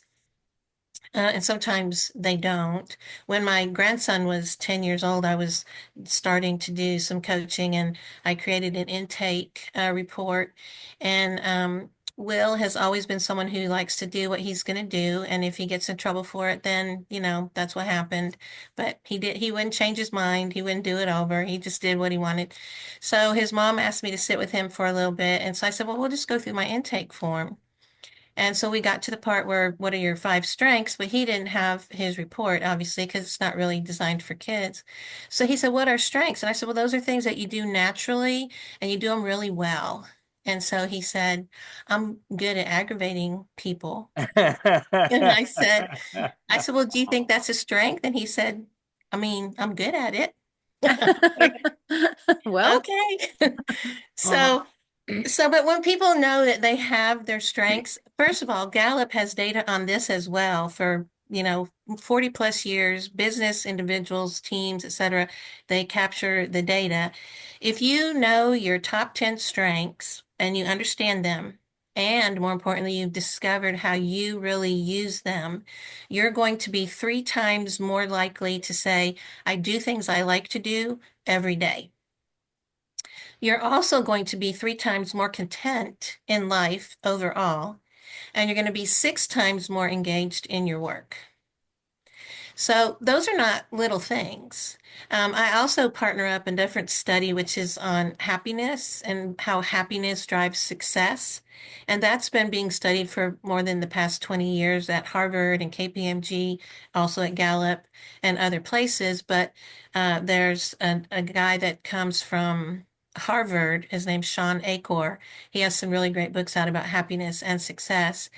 and sometimes they don't. When my grandson was 10 years old, I was starting to do some coaching and I created an intake report. And Will has always been someone who likes to do what he's going to do. And if he gets in trouble for it, then, that's what happened. But he wouldn't change his mind. He wouldn't do it over. He just did what he wanted. So his mom asked me to sit with him for a little bit. And so I said, well, we'll just go through my intake form. And so we got to the part where, what are your five strengths? But he didn't have his report, obviously, because it's not really designed for kids. So he said, what are strengths? And I said, well, those are things that you do naturally and you do them really well. And so he said, I'm good at aggravating people. And I said, well, do you think that's a strength? And he said, I mean, I'm good at it. Like,
Well,
okay.
uh,
So but when people know that they have their strengths, first of all, Gallup has data on this as well for, 40 plus years, business, individuals, teams, etc. They capture the data. If you know your top 10 strengths and you understand them, and more importantly, you've discovered how you really use them, you're going to be 3 times more likely to say, I do things I like to do every day. You're also going to be 3 times more content in life overall, and you're going to be 6 times more engaged in your work. So those are not little things. I also partner up in a different study, which is on happiness and how happiness drives success. And that's been being studied for more than the past 20 years at Harvard and KPMG, also at Gallup and other places. But there's a guy that comes from Harvard. His name's Sean Acor. He has some really great books out about happiness and success.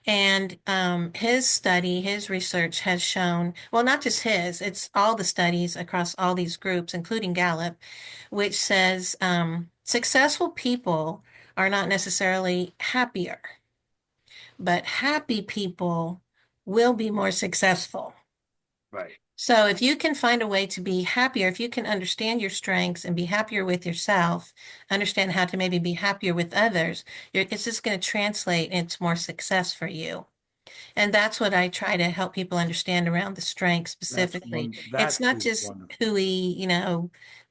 And his study, his research has shown, well, not just his, it's all the studies across all these groups, including Gallup, which says successful people are not necessarily happier, but happy people will be more successful.
right.
So if you can find a way to be happier, if you can understand your strengths and be happier with yourself, understand how to maybe be happier with others, it's just going to translate into more success for you. And that's what I try to help people understand around the strength specifically. It's
That
not
is
just
wonderful.
hooey,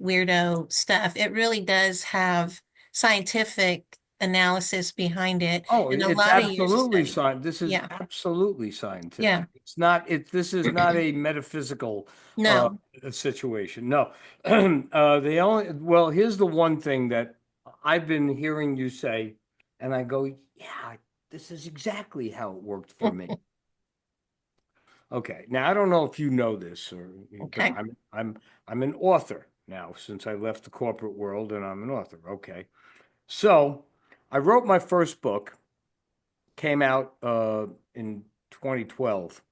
weirdo stuff. It really does have scientific analysis behind it
Oh,
and a
it's
lot of years of
absolutely
study.
science. This is
Yeah.
absolutely
Yeah.
scientific. It's not, this is not a metaphysical uh
No.
situation. No. Well, here's the one thing that I've been hearing you say, and I go, yeah, this is exactly how it worked for me. Okay. Now I don't know if you know this but
Okay.
I'm an author now since I left the corporate world and I'm an author. Okay. So I wrote my first book, came out in 2012,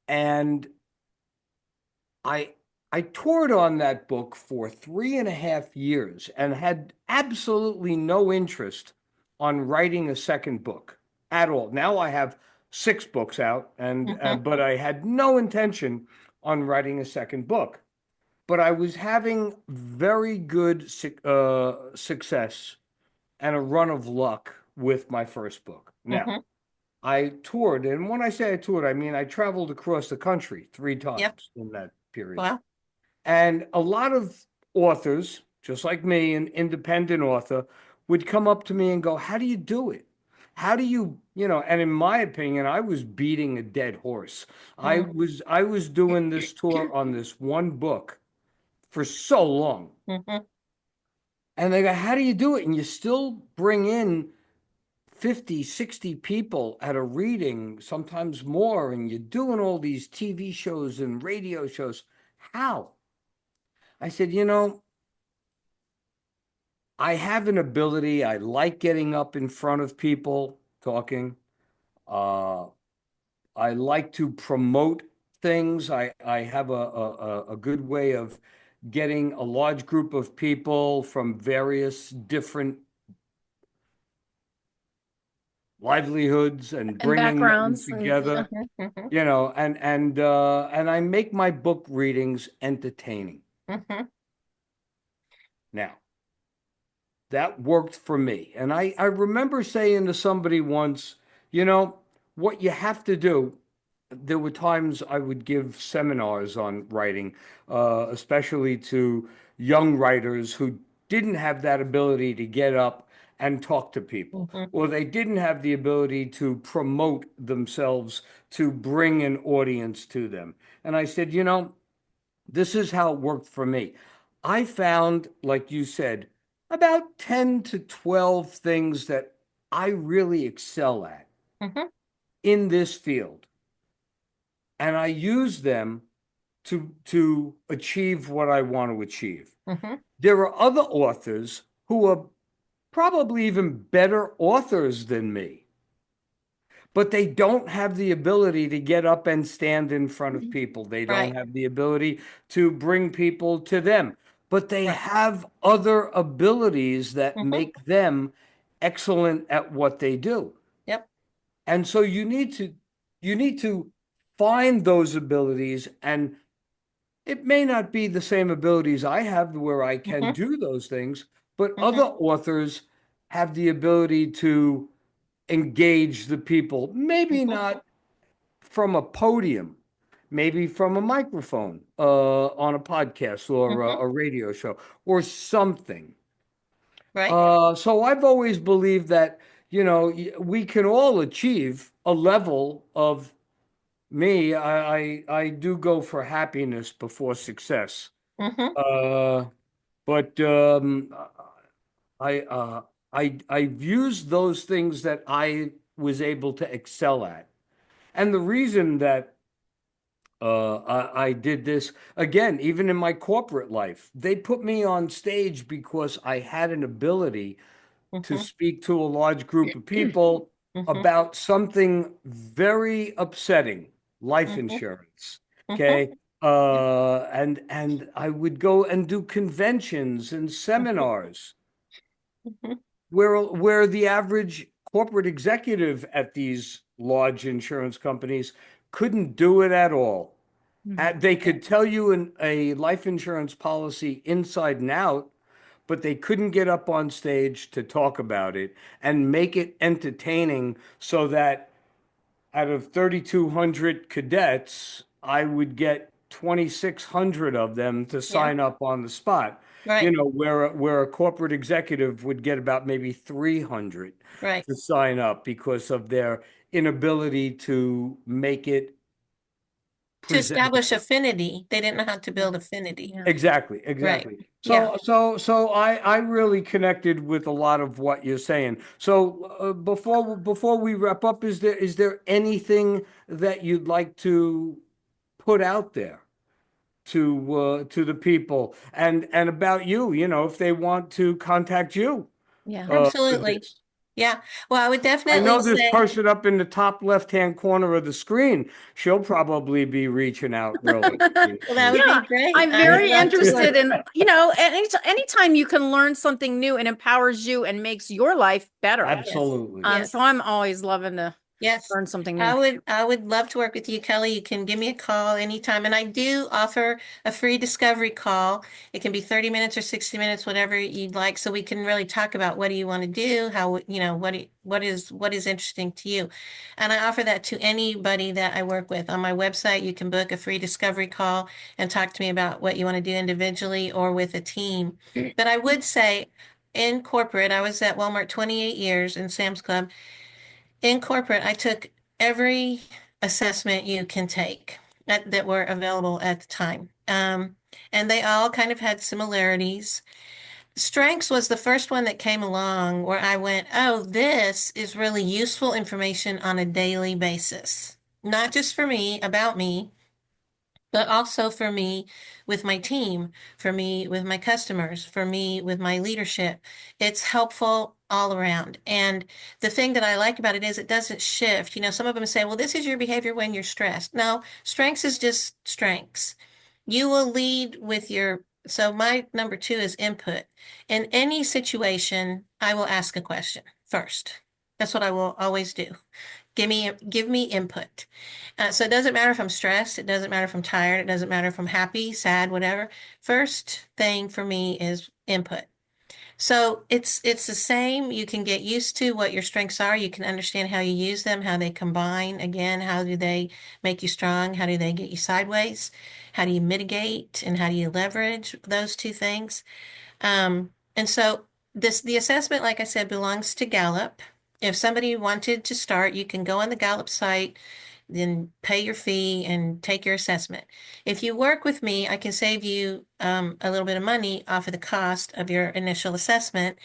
and I I toured on that book for 3.5 years and had absolutely no interest on writing a second book at all. Now I have 6 books out, and
Hmm.
but I had no intention on writing a second book. But I was having very good success and a run of luck with my first book. Now,
Hmm.
I toured, and when I say I toured, I mean I traveled across the country three
Yep.
times in that period.
Well,
And a lot of authors just like me, an independent author, would come up to me and go, "How do you do it? How do you, and in my opinion, I was beating a dead horse. I was doing this tour on this one book for so long.
Mm-hmm.
And they go, "How do you do it? And you still bring in 50, 60 people at a reading, sometimes more, and you're doing all these TV shows and radio shows. How?" I said, I have an ability. I like getting up in front of people talking. Uh, I like to promote things. I have a good way of getting a large group of people from various different livelihoods and
And
bringing them
backgrounds and yeah.
together,
Mm-hmm.
and I make my book readings entertaining.
Mm-hmm.
Now, that worked for me. And I remember saying to somebody once, what you have to do, there were times I would give seminars on writing, especially to young writers who didn't have that ability to get up and talk to people,
Mm-hmm.
or they didn't have the ability to promote themselves to bring an audience to them. And I said, this is how it worked for me. I found, like you said, about 10 to 12 things that I really excel at
Mm-hmm.
in this field. And I use them to achieve what I want to achieve.
Mm-hmm.
There are other authors who are probably even better authors than me, but they don't have the ability to get up and stand in front of people. They don't
Right.
have the ability to bring people to them, but they
Right.
have other abilities that
Mm-hmm.
make them excellent at what they do.
Yep.
And so you need to find those abilities, and it may not be the same abilities I have where I can
Mm-hmm.
do those things, but other
Mm-hmm.
authors have the ability to engage the people, maybe
Mm-hmm.
not from a podium, maybe from a microphone on a podcast or
Mm-hmm.
a radio show or something.
Right.
So I've always believed that, we can all achieve a level of me. I do go for happiness before success.
Mm-hmm.
Uh, but I I've used those things that I was able to excel at. And the reason that I did this again, even in my corporate life, they put me on stage because I had an ability to
Mm-hmm.
speak to a large group of people
Mm-hmm.
about something very upsetting, life
Mm-hmm.
insurance.
Mm-hmm.
Okay. And I would go and do conventions and
Mm-hmm.
seminars
Mm-hmm.
where the average corporate executive at these large insurance companies couldn't do it at all.
Mhm.
They
Yeah.
could tell you a life insurance policy inside and out, but they couldn't get up on stage to talk about it and make it entertaining so that out of 3,200 cadets, I would get 2,600 of them to
Yeah.
sign up on the spot.
Right.
Where a corporate executive would get about maybe 300
Right.
to sign up because of their inability to make it
To establish
presentable.
affinity, they didn't know how to
Yeah.
build affinity.
Yeah.
Exactly,
Right.
exactly.
Yeah.
So I really connected with a lot of what you're saying. So before we wrap up, is there anything that you'd like to put out there to the people and about you? If they want to contact you
Yeah.
for
Absolutely.
this.
Yeah. Well, I would
I
definitely
know this
say,
person up in the top left-hand corner of the screen. She'll probably be reaching out really
well, that
soon.
would be
Yeah,
great.
I'm
I would
very
love to.
interested in, anytime you can learn something new and empowers you and makes your life better.
Yes.
Absolutely.
So
Yes.
I'm always loving to.
Yes,
learn something new.
I would love to work with you, Kelly. You can give me a call anytime. And I do offer a free discovery call. It can be 30 minutes or 60 minutes, whatever you'd like, so we can really talk about what do you want to do, how, what is interesting to you. And I offer that to anybody that I work with. On my website, you can book a free discovery call and talk to me about what you want to do individually or with a team. But I would say in corporate, I was at Walmart 28 years in Sam's Club. In corporate, I took every assessment you can take that were available at the time. And they all kind of had similarities. Strengths was the first one that came along where I went, oh, this is really useful information on a daily basis. Not just for me, about me, but also for me with my team, for me with my customers, for me with my leadership. It's helpful all around. And the thing that I like about it is it doesn't shift. Some of them say, well, this is your behavior when you're stressed. No, strengths is just strengths. You will lead with so my number two is input. In any situation, I will ask a question first. That's what I will always do. Give me input. So it doesn't matter if I'm stressed. It doesn't matter if I'm tired. It doesn't matter if I'm happy, sad, whatever. First thing for me is input. So it's the same. You can get used to what your strengths are. You can understand how you use them, how they combine. Again, how do they make you strong? How do they get you sideways? How do you mitigate and how do you leverage those two things? And so the assessment, like I said, belongs to Gallup. If somebody wanted to start, you can go on the Gallup site, then pay your fee and take your assessment. If you work with me, I can save you a little bit of money off of the cost of your initial assessment,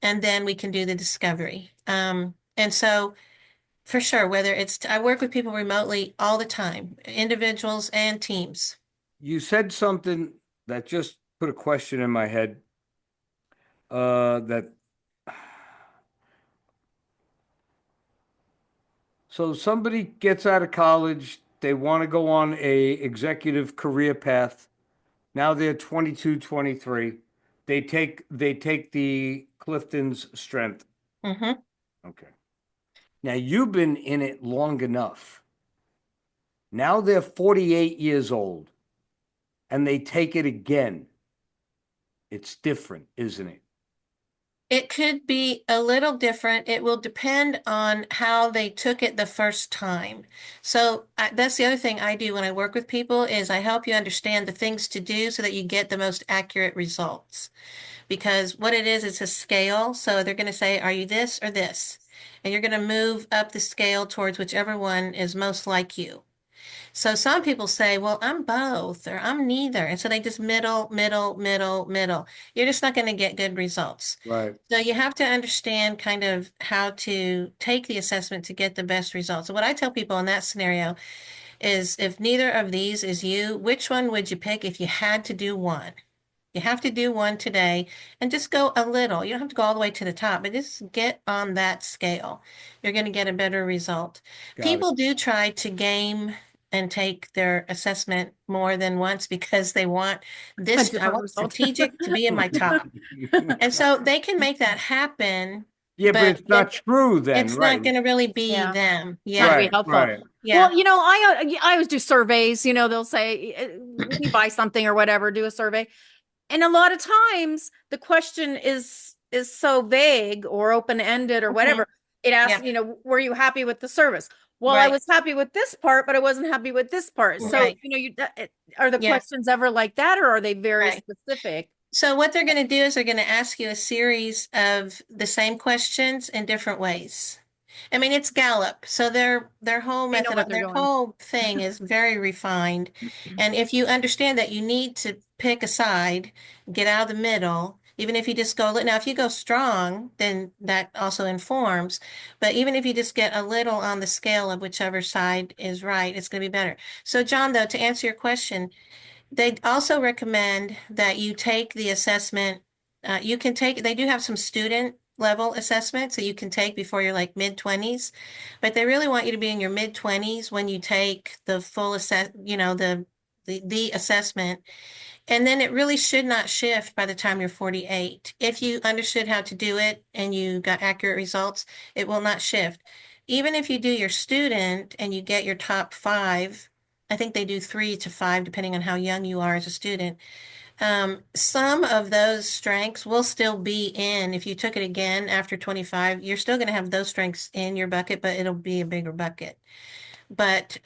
and then we can do the discovery. And so for sure, whether I work with people remotely all the time, individuals and teams.
You said something that just put a question in my head. That so somebody gets out of college, they want to go on a executive career path. Now they're 22, 23. They take the Clifton's strength.
Hmm.
Okay. Now you've been in it long enough. Now they're 48 years old and they take it again. It's different, isn't it?
It could be a little different. It will depend on how they took it the first time. So that's the other thing I do when I work with people is I help you understand the things to do so that you get the most accurate results. Because what it is, it's a scale. So they're going to say, are you this or this? And you're going to move up the scale towards whichever one is most like you. So some people say, well, I'm both or I'm neither. And so they just middle, middle, middle, middle. You're just not going to get good results.
Right.
So you have to understand kind of how to take the assessment to get the best results. So what I tell people in that scenario is if neither of these is you, which one would you pick if you had to do one? You have to do one today and just go a little. You don't have to go all the way to the top, but just get on that scale. You're going to get a better result.
Got it.
People do try to game and take their assessment more than once because they want
A
this, I
different
want
result.
strategic to be in my top. And so they can make that happen,
Yeah, but
but
it's not true then,
it's not
right?
going to really be
Yeah.
them.
It's not gonna
Yeah.
be
Right,
helpful.
right.
Yeah.
Well, I always do surveys. They'll say, when you buy something or whatever, do a survey. And a lot of times the question is so vague or open-ended or
Hmm.
whatever. It asks,
Yeah.
were you happy with the service? Well, I
Right.
was happy with this part, but I wasn't happy with this part. So,
Right.
are the
Yeah.
questions ever like that, or are they very
Right.
specific?
So what they're going to do is they're going to ask you a series of the same questions in different ways. I mean, it's Gallup, so their whole
They know
method,
what they're
their
doing.
whole thing is very refined. And if you understand that you need to pick a side, get out of the middle, even if you just go, now if you go strong, then that also informs. But even if you just get a little on the scale of whichever side is right, it's going to be better. So John, though, to answer your question, they also recommend that you take the assessment. They do have some student level assessment, so you can take before you're like mid-20s, but they really want you to be in your mid-20s when you take the full the assessment. And then it really should not shift by the time you're 48. If you understood how to do it and you got accurate results, it will not shift. even if you do your student and you get your top 5, I think they do 3 to 5, depending on how young you are as a student. Some of those strengths will still be in, if you took it again after 25, you're still going to have those strengths in your bucket, but it'll be a bigger bucket. But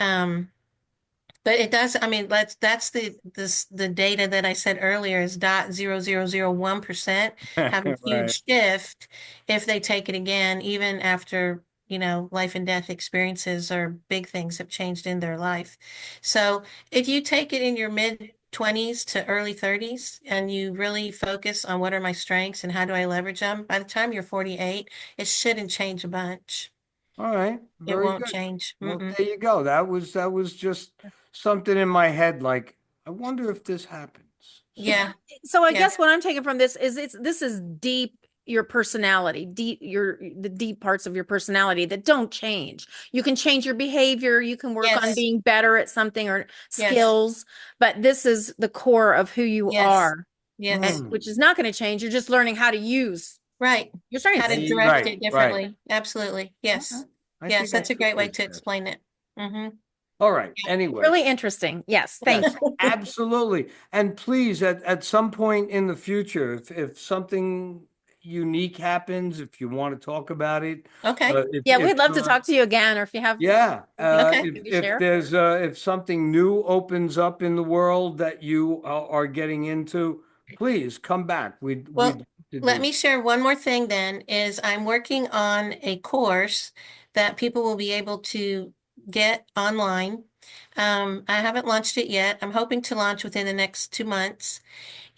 it does, I mean, that's the data that I said earlier is 0.0001% have a
Right.
huge shift if they take it again, even after, life and death experiences or big things have changed in their life. So if you take it in your mid 20s to early 30s and you really focus on what are my strengths and how do I leverage them, by the time you're 48, it shouldn't change a bunch.
All right.
It
Very
won't
good.
change.
Well,
Mm-mm.
there you go. That was just something in my head. Like, I wonder if this happens. So,
Yeah.
So I
Yeah.
guess what I'm taking from this is this is deep your personality, the deep parts of your personality that don't change. You can change your behavior, you can work on
Yes.
being better at something or
Yes.
skills, but this is the core of who you
Yes.
are, and
Yes.
which is not going to change. You're just learning how to use
Right.
your
How to
strengths.
direct
right,
it
right.
differently. Absolutely.
Okay.
Yes.
I
Yes,
think I
that's a
could
great way
use
to
this.
explain it. hmm
All right. Anyway,
Really interesting. Yes, thank
yes,
you.
absolutely. And please, at some point in the future, if something unique happens, if you want to talk about it,
Okay.
Yeah, we'd love to talk to you again, or if you have
yeah,
Okay.
if
share.
there's if something new opens up in the world that you are getting into, please come back. We'd
Well,
love to
let
do.
me share one more thing then is I'm working on a course that people will be able to get online. I haven't launched it yet. I'm hoping to launch within the next 2 months.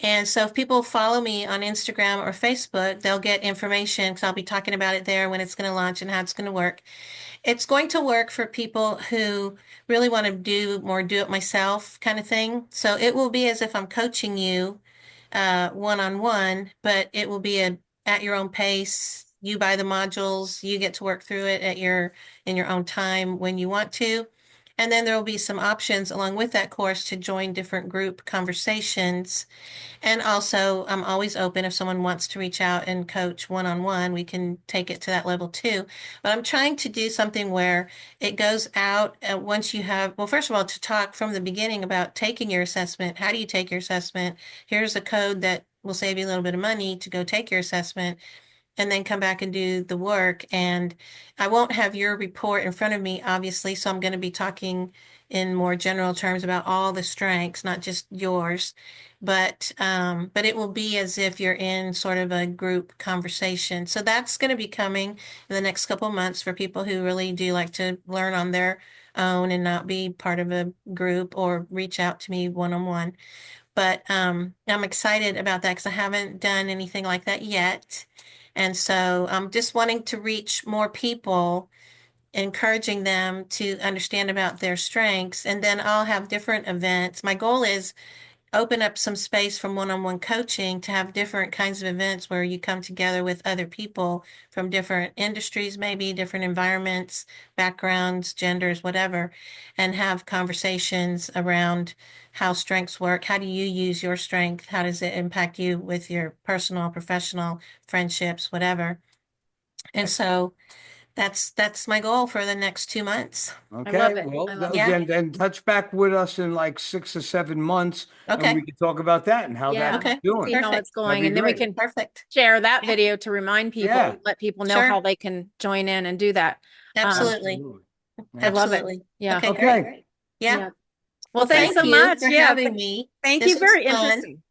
And so if people follow me on Instagram or Facebook, they'll get information because I'll be talking about it there when it's going to launch and how it's going to work. It's going to work for people who really want to do more do it myself kind of thing. So it will be as if I'm coaching you one-on-one, but it will be at your own pace. You buy the modules, you get to work through it in your own time when you want to. And then there will be some options along with that course to join different group conversations and also, I'm always open if someone wants to reach out and coach one-on-one, we can take it to that level too. But I'm trying to do something where it goes out once you have, well, first of all, to talk from the beginning about taking your assessment. How do you take your assessment? Here's a code that will save you a little bit of money to go take your assessment and then come back and do the work. And I won't have your report in front of me, obviously, so I'm going to be talking in more general terms about all the strengths, not just yours. But it will be as if you're in sort of a group conversation. So that's going to be coming in the next couple of months for people who really do like to learn on their own and not be part of a group or reach out to me one-on-one. But I'm excited about that because I haven't done anything like that yet. And so I'm just wanting to reach more people, encouraging them to understand about their strengths. And then I'll have different events. My goal is open up some space from one-on-one coaching to have different kinds of events where you come together with other people from different industries, maybe different environments, backgrounds, genders, whatever, and have conversations around how strengths work. How do you use your strength? How does it impact you with your personal, professional, friendships, whatever? And so that's my goal for the next 2 months.
I
Okay,
love it.
well,
I love it.
Yeah.
then touch back with us in like 6 or 7 months, and we
Okay.
can talk about that and how that's
Yeah.
Okay.
doing.
See how it's
Perfect.
That'd
going,
be
and then we
great.
can
Perfect.
share that
Yeah.
video to remind
Yeah,
people, let people know how
Sure.
they can join in and do that. Um,
Absolutely.
absolutely.
I love it.
Absolutely.
Yeah.
Okay, great.
Okay.
Yeah.
Yeah. Well,
Well,
thanks
thank
so
Okay.
you
much.
for
Yeah.
having me.
Thank
This
you.
was
Very
fun.
interesting.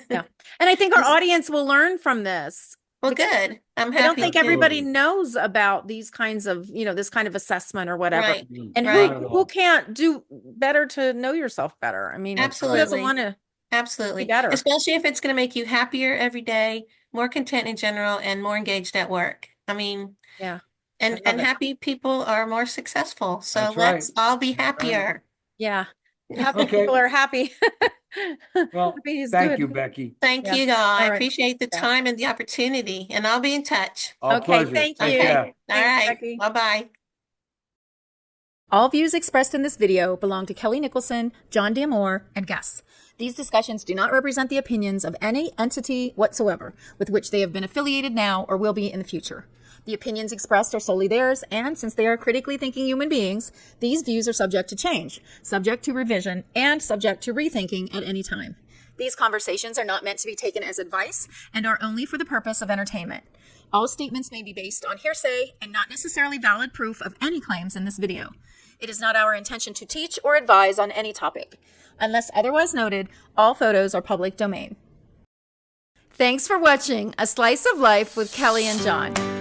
Yeah. And I think our audience will learn from this
Well,
because
good. I'm
I don't
happy
think
to.
everybody
Absolutely.
knows about these kinds of, this kind of assessment or whatever.
Right.
And
Not
Right.
at
who
all.
can't do better to know yourself better? I mean,
That's
who
right.
doesn't
Absolutely.
want to be
Absolutely.
better?
Especially if it's going to make you happier every day, more content in general, and more engaged at work. I mean,
Yeah. I
and
love it.
happy people are more successful. So
That's right.
let's all be
That's right.
happier.
Yeah. Happy
Okay.
people are happy.
Well,
Happy is
thank you,
good.
Becky.
Thank
Yeah.
you all. I
All right.
appreciate the
Yeah.
time and the opportunity, and I'll be in touch.
Our
Okay.
pleasure.
Thank
Take
you.
Okay.
care.
All
Thanks,
right.
Becky.
Bye-bye.
All views expressed in this video belong to Kelly Nicholson, John D'Amore, and guests. These discussions do not represent the opinions of any entity whatsoever with which they have been affiliated now or will be in the future. The opinions expressed are solely theirs, and since they are critically thinking human beings, these views are subject to change, subject to revision, and subject to rethinking at any time. These conversations are not meant to be taken as advice and are only for the purpose of entertainment. All statements may be based on hearsay and not necessarily valid proof of any claims in this video. It is not our intention to teach or advise on any topic. Unless otherwise noted, all photos are public domain. Thanks for watching A Slice of Life with Kellie and John.